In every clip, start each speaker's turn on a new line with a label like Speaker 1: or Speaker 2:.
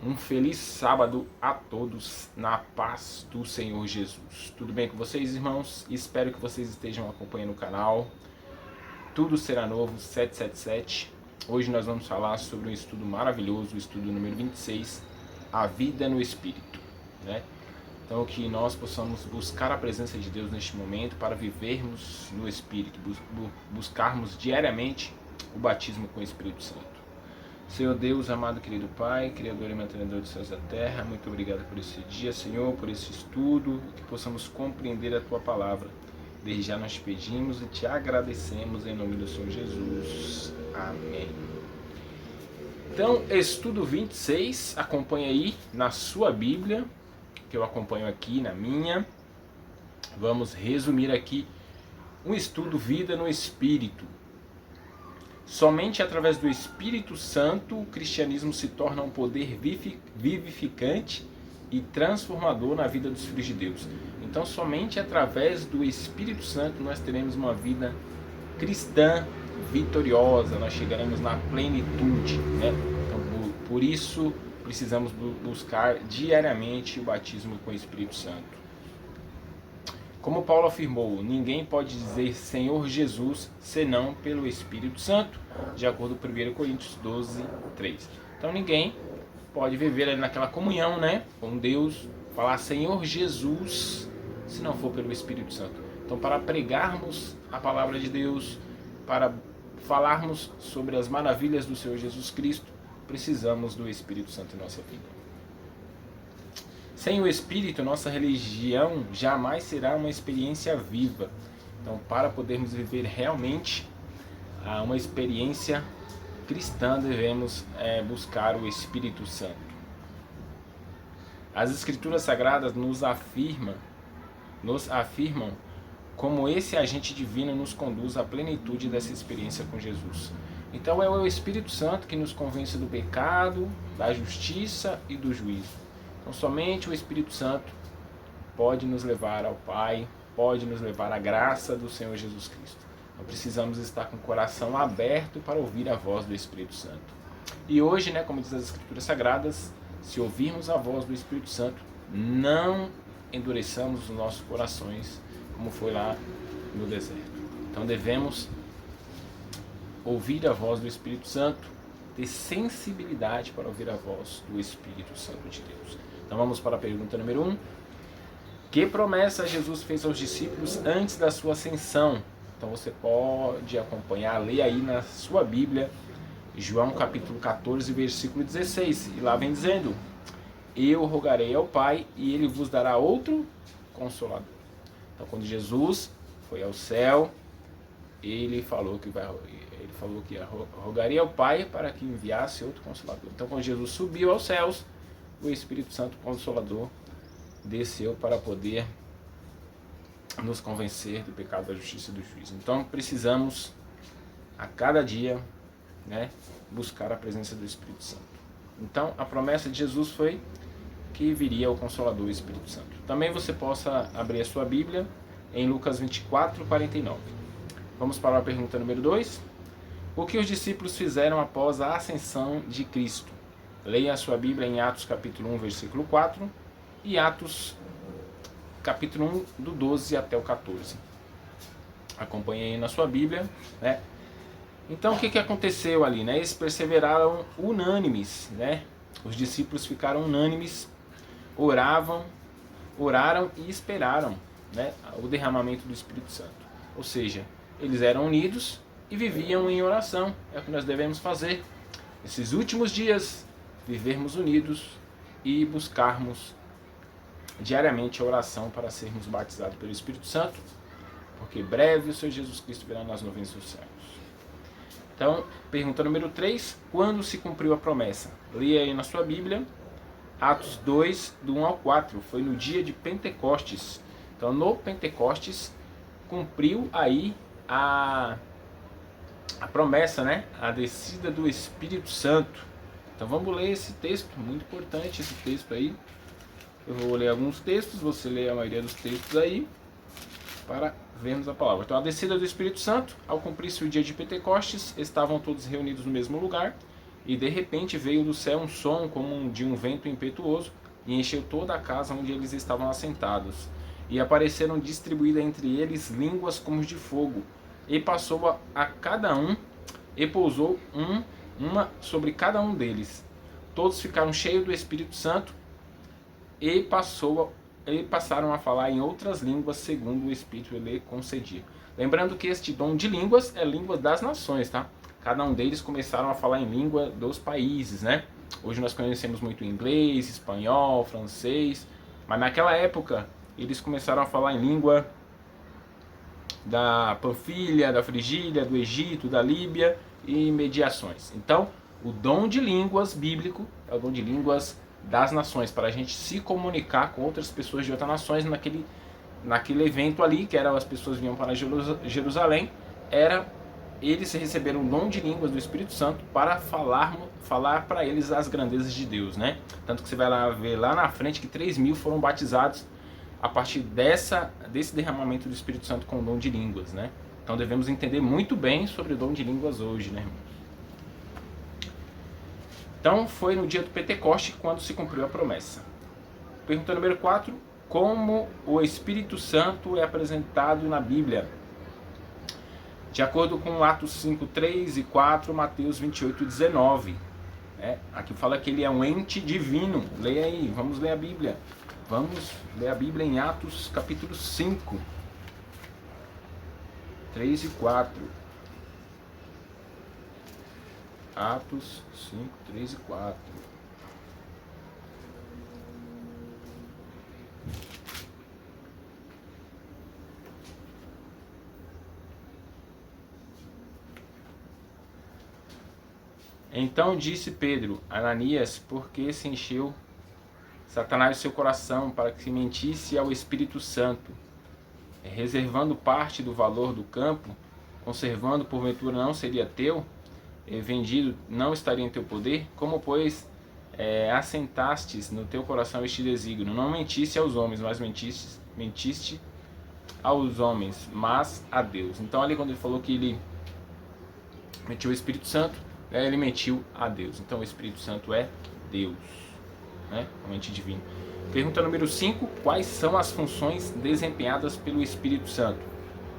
Speaker 1: Um feliz sábado a todos, na paz do Senhor Jesus. Tudo bem com vocês, irmãos? Espero que vocês estejam acompanhando o canal. Tudo será novo 777. Hoje nós vamos falar sobre um estudo maravilhoso, o estudo número 26, a vida no Espírito, né? Então que nós possamos buscar a presença de Deus neste momento para vivermos no Espírito, buscarmos diariamente o batismo com o Espírito Santo. Senhor Deus, amado querido Pai, Criador e mantenedor dos céus e da terra, muito obrigado por esse dia, Senhor, por esse estudo, que possamos compreender a Tua palavra. Desde já nós te pedimos e te agradecemos em nome do Senhor Jesus. Amém. Então, estudo 26, acompanha aí na sua Bíblia, que eu acompanho aqui na minha. Vamos resumir aqui um estudo Vida no Espírito. Somente através do Espírito Santo o cristianismo se torna um poder vivificante e transformador na vida dos filhos de Deus. Então, somente através do Espírito Santo nós teremos uma vida cristã vitoriosa, nós chegaremos na plenitude, né? Então, por isso, precisamos buscar diariamente o batismo com o Espírito Santo. Como Paulo afirmou, ninguém pode dizer Senhor Jesus senão pelo Espírito Santo, de acordo com 1 Coríntios 12, 3. Então ninguém pode viver ali naquela comunhão, né, com Deus, falar Senhor Jesus, se não for pelo Espírito Santo. Então, para pregarmos a palavra de Deus, para falarmos sobre as maravilhas do Senhor Jesus Cristo, precisamos do Espírito Santo em nossa vida. Sem o Espírito, nossa religião jamais será uma experiência viva. Então, para podermos viver realmente uma experiência cristã, devemos buscar o Espírito Santo. As Escrituras Sagradas nos afirmam como esse agente divino nos conduz à plenitude dessa experiência com Jesus. Então, é o Espírito Santo que nos convence do pecado, da justiça e do juízo. Então, somente o Espírito Santo pode nos levar ao Pai, pode nos levar à graça do Senhor Jesus Cristo. Então, precisamos estar com o coração aberto para ouvir a voz do Espírito Santo. E hoje, né, como diz as Escrituras Sagradas, se ouvirmos a voz do Espírito Santo, não endureçamos os nossos corações, como foi lá no deserto. Então, devemos ouvir a voz do Espírito Santo, ter sensibilidade para ouvir a voz do Espírito Santo de Deus. Então vamos para a pergunta número 1. Que promessa Jesus fez aos discípulos antes da sua ascensão? Então você pode acompanhar, ler aí na sua Bíblia, João capítulo 14, versículo 16. E lá vem dizendo, eu rogarei ao Pai e Ele vos dará outro Consolador. Então quando Jesus foi ao céu, Ele falou que rogaria ao Pai para que enviasse outro Consolador. Então quando Jesus subiu aos céus, o Espírito Santo Consolador desceu para poder nos convencer do pecado, da justiça e do juízo. Então precisamos a cada dia, né, buscar a presença do Espírito Santo. Então a promessa de Jesus foi que viria o Consolador, o Espírito Santo. Também você possa abrir a sua Bíblia em Lucas 24, 49. Vamos para a pergunta número 2. O que os discípulos fizeram após a ascensão de Cristo? Leia a sua Bíblia em Atos capítulo 1, versículo 4 e Atos capítulo 1, do 12 até o 14. Acompanhe aí na sua Bíblia, né? Então o que aconteceu ali, né? Eles perseveraram unânimes, né? Os discípulos ficaram unânimes, oraram e esperaram, né, o derramamento do Espírito Santo. Ou seja, eles eram unidos e viviam em oração. É o que nós devemos fazer nesses últimos dias, vivermos unidos e buscarmos diariamente a oração para sermos batizados pelo Espírito Santo, porque breve o Senhor Jesus Cristo virá nas nuvens dos céus. Então, pergunta número 3, quando se cumpriu a promessa? Leia aí na sua Bíblia, Atos 2, do 1 ao 4, foi no dia de Pentecostes. Então, no Pentecostes, cumpriu aí a promessa, né? A descida do Espírito Santo. Então vamos ler esse texto, muito importante esse texto aí. Eu vou ler alguns textos, você lê a maioria dos textos aí, para vermos a palavra. Então a descida do Espírito Santo, ao cumprir-se o dia de Pentecostes, estavam todos reunidos no mesmo lugar, E de repente veio do céu um som como de um vento impetuoso e encheu toda a casa onde eles estavam assentados. E apareceram distribuídas entre eles línguas como de fogo, e passou a cada um, e pousou uma sobre cada um deles. Todos ficaram cheios do Espírito Santo e passaram a falar em outras línguas segundo o Espírito lhe concedia. Lembrando que este dom de línguas é língua das nações, tá? Cada um deles começaram a falar em língua dos países, né? Hoje nós conhecemos muito inglês, espanhol, francês, mas naquela época eles começaram a falar em língua da Panfilha, da Frigília, do Egito, da Líbia e mediações. Então, o dom de línguas bíblico é o dom de línguas das nações, para a gente se comunicar com outras pessoas de outras nações naquele evento ali, que era as pessoas vinham para Jerusalém, eles receberam o dom de línguas do Espírito Santo para falar para eles as grandezas de Deus, né? Tanto que você vai ver lá na frente que 3.000 foram batizados a partir desse derramamento do Espírito Santo com o dom de línguas, né? Então devemos entender muito bem sobre o dom de línguas hoje, né, irmãos? Então foi no dia do Pentecoste quando se cumpriu a promessa. Pergunta número 4. Como o Espírito Santo é apresentado na Bíblia? De acordo com Atos 5, 3 e 4, Mateus 28, 19. Aqui fala que ele é um ente divino. Leia aí, vamos ler a Bíblia. Vamos ler a Bíblia em Atos capítulo 5, 3 e 4. Atos 5, 3 e 4. Então disse Pedro: Ananias, por que se encheu Satanás o seu coração para que se mentisse ao Espírito Santo, reservando parte do valor do campo, conservando porventura não seria teu, e vendido não estaria em teu poder? Como, pois, assentastes no teu coração este desígnio? Não mentiste aos homens, mas mentiste aos homens, mas a Deus. Então ali quando ele falou que ele mentiu ao Espírito Santo, ele mentiu a Deus. Então o Espírito Santo é Deus, né? A mente divina. Pergunta número 5. Quais são as funções desempenhadas pelo Espírito Santo?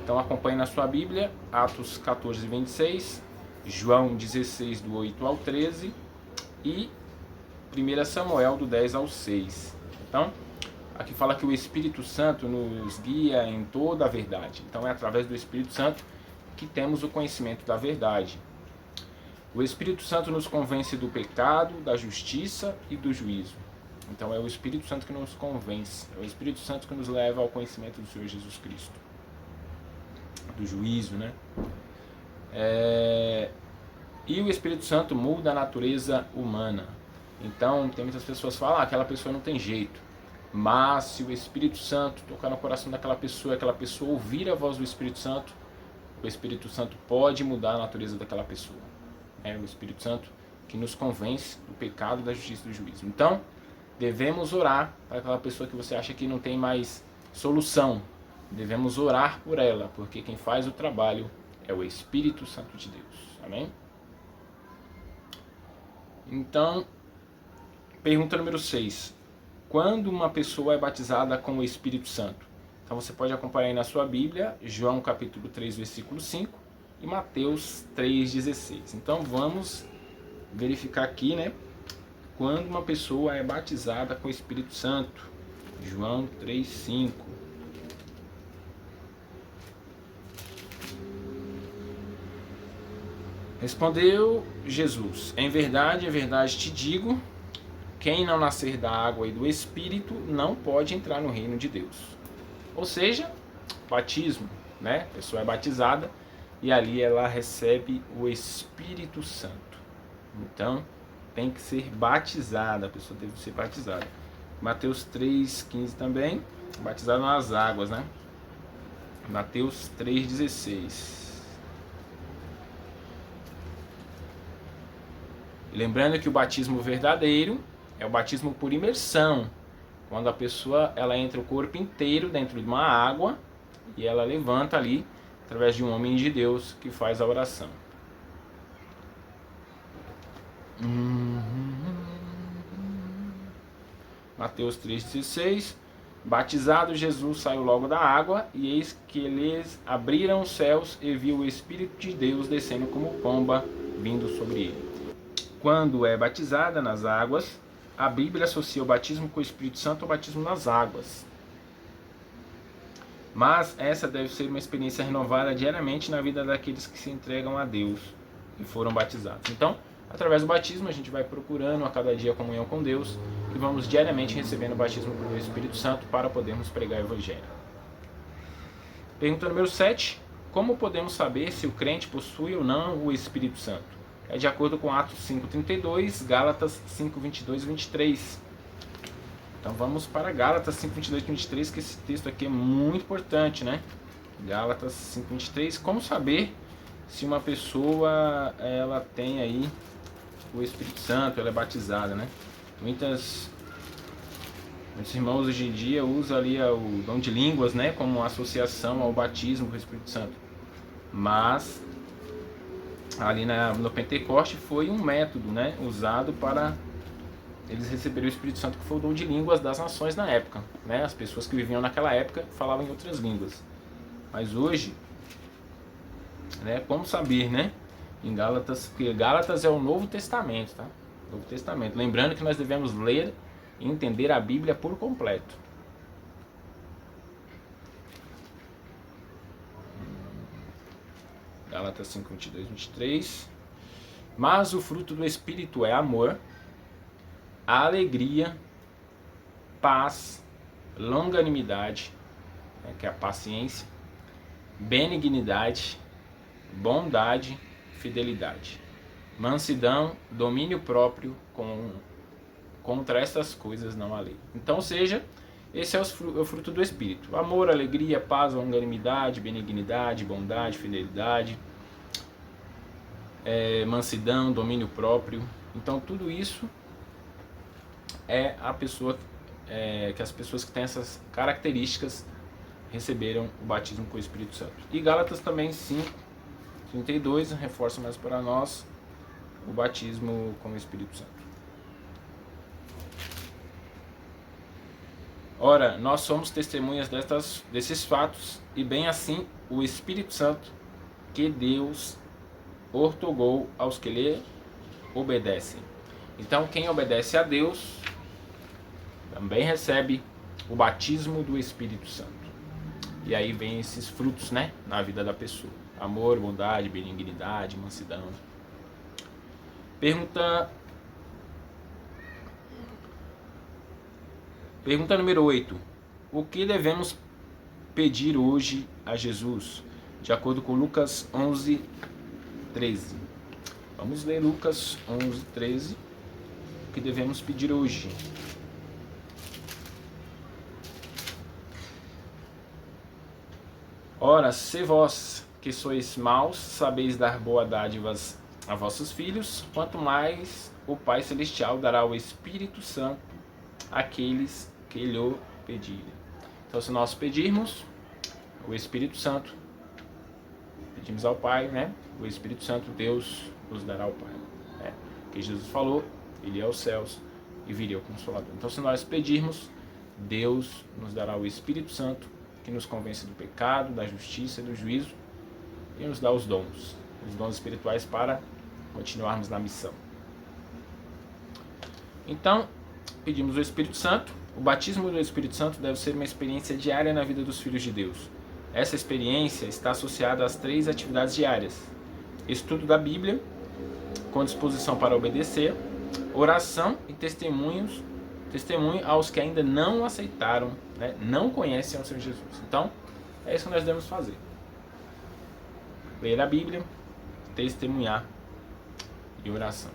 Speaker 1: Então acompanhe na sua Bíblia, Atos 14, 26, João 16, do 8 ao 13 e 1 Samuel, do 10 ao 6. Então, aqui fala que o Espírito Santo nos guia em toda a verdade. Então é através do Espírito Santo que temos o conhecimento da verdade. O Espírito Santo nos convence do pecado, da justiça e do juízo. Então é o Espírito Santo que nos convence, é o Espírito Santo que nos leva ao conhecimento do Senhor Jesus Cristo, do juízo, né? E o Espírito Santo muda a natureza humana. Então tem muitas pessoas que falam, aquela pessoa não tem jeito. Mas se o Espírito Santo tocar no coração daquela pessoa, aquela pessoa ouvir a voz do Espírito Santo, o Espírito Santo pode mudar a natureza daquela pessoa. É o Espírito Santo que nos convence do pecado, da justiça e do juízo. Então, devemos orar para aquela pessoa que você acha que não tem mais solução. Devemos orar por ela, porque quem faz o trabalho é o Espírito Santo de Deus. Amém? Então, pergunta número 6. Quando uma pessoa é batizada com o Espírito Santo? Então você pode acompanhar aí na sua Bíblia, João capítulo 3, versículo 5 e Mateus 3,16. Então vamos verificar aqui, né? Quando uma pessoa é batizada com o Espírito Santo. João 3, 5. Respondeu Jesus: em verdade te digo, quem não nascer da água e do Espírito não pode entrar no reino de Deus. Ou seja, batismo, né? A pessoa é batizada e ali ela recebe o Espírito Santo. Então, tem que ser batizada, a pessoa deve ser batizada. Mateus 3,15 também, batizado nas águas, né? Mateus 3,16. Lembrando que o batismo verdadeiro é o batismo por imersão, quando a pessoa ela entra o corpo inteiro dentro de uma água e ela levanta ali através de um homem de Deus que faz a oração. Mateus 3,16. Batizado, Jesus saiu logo da água, e eis que eles abriram os céus e viu o Espírito de Deus descendo como pomba, vindo sobre ele. Quando é batizada nas águas, a Bíblia associa o batismo com o Espírito Santo ao batismo nas águas. Mas essa deve ser uma experiência renovada diariamente na vida daqueles que se entregam a Deus e foram batizados. Então, através do batismo, a gente vai procurando a cada dia a comunhão com Deus e vamos diariamente recebendo o batismo do Espírito Santo para podermos pregar o Evangelho. Pergunta número 7. Como podemos saber se o crente possui ou não o Espírito Santo? É de acordo com Atos 5,32, Gálatas 5,22 e 23. Então vamos para Gálatas 5,22 e 23, que esse texto aqui é muito importante, né? Gálatas 5,23. Como saber se uma pessoa ela tem aí o Espírito Santo, ela é batizada, né? Muitos irmãos hoje em dia usam ali o dom de línguas, né, como associação ao batismo com o Espírito Santo. Mas ali no Pentecoste foi um método, né, usado para eles receberem o Espírito Santo, que foi o dom de línguas das nações na época, né? As pessoas que viviam naquela época falavam em outras línguas. Mas hoje, né, como saber, né? Em Gálatas, porque Gálatas é o Novo Testamento, tá? Novo Testamento. Lembrando que nós devemos ler e entender a Bíblia por completo. Gálatas 5, 22, 23. Mas o fruto do Espírito é amor, alegria, paz, longanimidade, né, que é a paciência, benignidade, bondade, fidelidade, mansidão, domínio próprio, contra estas coisas não há lei. Então, seja, esse é o fruto do Espírito: amor, alegria, paz, longanimidade, benignidade, bondade, fidelidade, mansidão, domínio próprio. Então, tudo isso é a pessoa que as pessoas que têm essas características receberam o batismo com o Espírito Santo. E Gálatas também 5:32 reforça mais para nós o batismo com o Espírito Santo. Ora, nós somos testemunhas desses fatos, e bem assim o Espírito Santo que Deus outorgou aos que lhe obedecem. Então, quem obedece a Deus também recebe o batismo do Espírito Santo. E aí vem esses frutos, né, na vida da pessoa: amor, bondade, benignidade, mansidão. Pergunta número 8. O que devemos pedir hoje a Jesus? De acordo com Lucas 11:13. Vamos ler Lucas 11:13. O que devemos pedir hoje? Ora, se vós que sois maus, sabeis dar boas dádivas a vossos filhos, quanto mais o Pai Celestial dará o Espírito Santo àqueles que lhe pedirem. Então, se nós pedirmos o Espírito Santo, pedimos ao Pai, né? O Espírito Santo, Deus nos dará ao Pai. Né? Porque Jesus falou: Ele é aos céus e viria o Consolador. Então, se nós pedirmos, Deus nos dará o Espírito Santo, que nos convence do pecado, da justiça e do juízo, e nos dá os dons espirituais para continuarmos na missão. Então, pedimos o Espírito Santo. O batismo do Espírito Santo deve ser uma experiência diária na vida dos filhos de Deus. Essa experiência está associada às 3 atividades diárias: estudo da Bíblia, com disposição para obedecer, oração e testemunho aos que ainda não aceitaram, né, não conhecem o Senhor Jesus. Então, é isso que nós devemos fazer: ler a Bíblia, testemunhar e oração.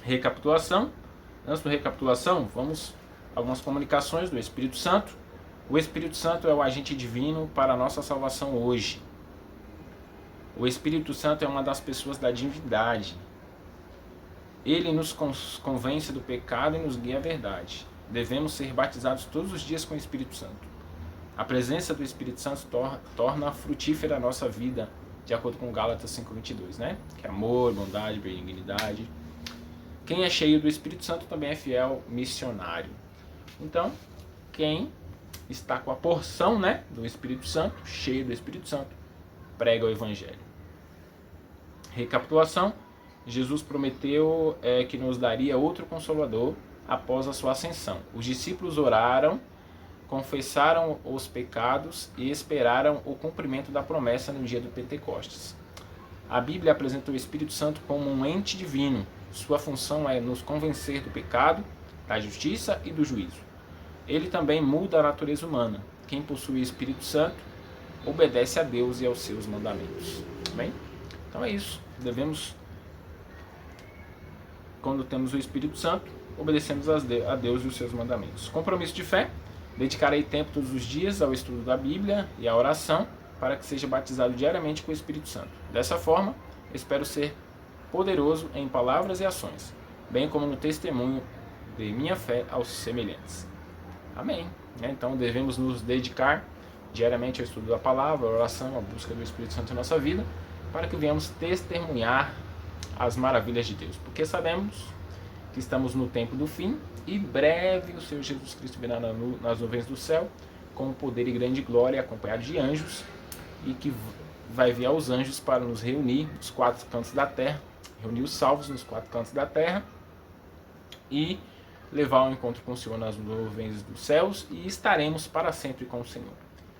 Speaker 1: Recapitulação. Antes da recapitulação, vamos a algumas comunicações do Espírito Santo. O Espírito Santo é o agente divino para a nossa salvação hoje. O Espírito Santo é uma das pessoas da divindade. Ele nos convence do pecado e nos guia à verdade. Devemos ser batizados todos os dias com o Espírito Santo. A presença do Espírito Santo torna frutífera a nossa vida de acordo com Gálatas 5:22, né? Que é amor, bondade, benignidade. Quem é cheio do Espírito Santo também é fiel missionário. Então, quem está com a porção, né, do Espírito Santo, cheio do Espírito Santo, prega o Evangelho. Recapitulação: Jesus prometeu que nos daria outro Consolador após a sua ascensão. Os discípulos oraram, confessaram os pecados e esperaram o cumprimento da promessa no dia do Pentecostes. A Bíblia apresenta o Espírito Santo como um ente divino. Sua função é nos convencer do pecado, da justiça e do juízo. Ele também muda a natureza humana. Quem possui o Espírito Santo obedece a Deus e aos seus mandamentos. Bem? Então é isso. Devemos, quando temos o Espírito Santo, obedecemos a Deus e os seus mandamentos. Compromisso de fé: dedicarei tempo todos os dias ao estudo da Bíblia e à oração, para que seja batizado diariamente com o Espírito Santo. Dessa forma, espero ser poderoso em palavras e ações, bem como no testemunho de minha fé aos semelhantes. Amém. Então devemos nos dedicar diariamente ao estudo da palavra, à oração, à busca do Espírito Santo em nossa vida, para que venhamos testemunhar as maravilhas de Deus, porque sabemos que estamos no tempo do fim e breve o Senhor Jesus Cristo virá nas nuvens do céu com poder e grande glória, acompanhado de anjos, e que vai vir aos anjos para nos reunir nos quatro cantos da terra, reunir os salvos nos quatro cantos da terra e levar ao encontro com o Senhor nas nuvens dos céus, e estaremos para sempre com o Senhor.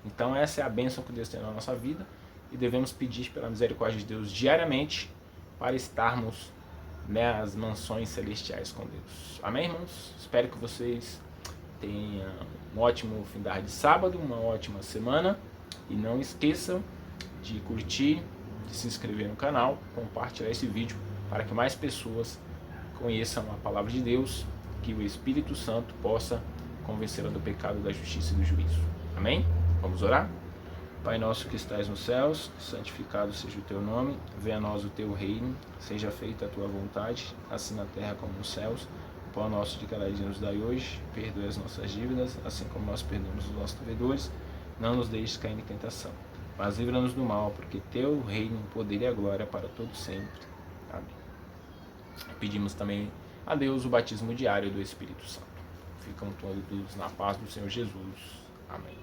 Speaker 1: Então essa é a bênção que Deus tem na nossa vida, e devemos pedir pela misericórdia de Deus diariamente para estarmos nas mansões celestiais com Deus. Amém, irmãos? Espero que vocês tenham um ótimo fim de sábado, uma ótima semana, e não esqueçam de curtir, de se inscrever no canal, compartilhar esse vídeo para que mais pessoas conheçam a palavra de Deus, que o Espírito Santo possa convencê-la do pecado, da justiça e do juízo. Amém? Vamos orar? Pai nosso que estais nos céus, santificado seja o teu nome, venha a nós o teu reino, seja feita a tua vontade, assim na terra como nos céus. O pão nosso de cada dia nos dai hoje, perdoe as nossas dívidas, assim como nós perdoamos os nossos devedores, não nos deixes cair em tentação, mas livra-nos do mal, porque teu reino, o poder e a glória para todos sempre. Amém. Pedimos também a Deus o batismo diário do Espírito Santo. Ficam todos na paz do Senhor Jesus. Amém.